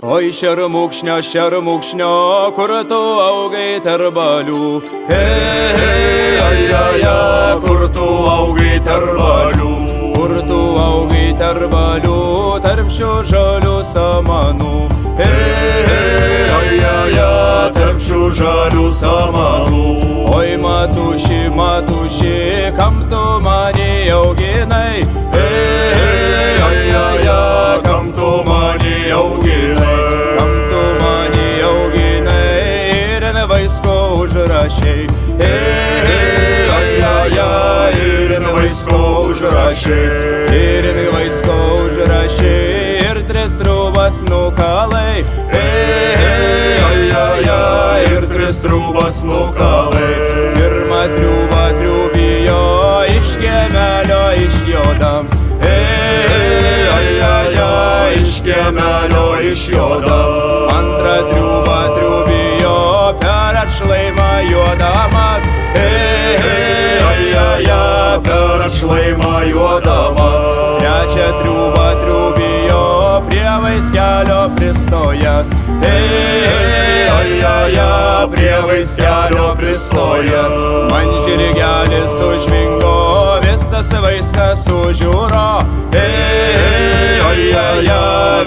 Oi šermukšnio, kur tu augai tarp balių. Kur tu augai tarp balių. Kur tu augai tarp balių, tarp šių žalių samanų. Tarp šių žalių samanų. Oi matuši, kam tu mane auginai? Kam tu mane auginai? Kam tu mane auginai ir ant vaisko užrašei? Ir ant vaisko užrašei. Ir ant vaisko užrašei ir tris trūbas nukalai. Ir tris trūbas nukalai. Pirmą triūbą triūbijo iš kiemelio išjodams. Iš kiemelio išjodams. Antrą triūbą triūbijo per atšlaimą juodamas. Per atšlaimą juodamas. Trečią triūbą triūbijo prie vaiskelio pristojęs. Prie vaiskelio pristojęs. Man žirgelis užvingo, visas vaiskas sužiūro.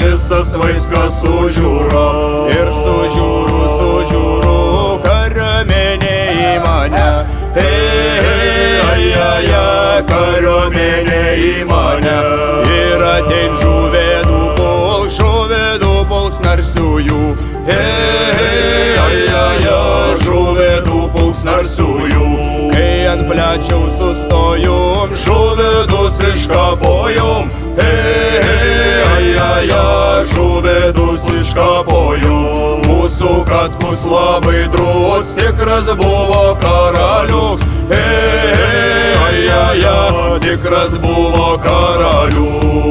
Visas vaiskas sužiūro. Ir sužiūru, kariuomenė į mane. Kariuomenė į mane. Ir atein žuvėdų pulks narsiųjų. Žuvėdų pulks narsiųjų. Kai ant plečiaus sustojom, Žuvėdus iškapojom. Žuvėdus iškapojom. Mūsų Katkus labai drūts, tikras buvo karalius. Tikras buvo karalius.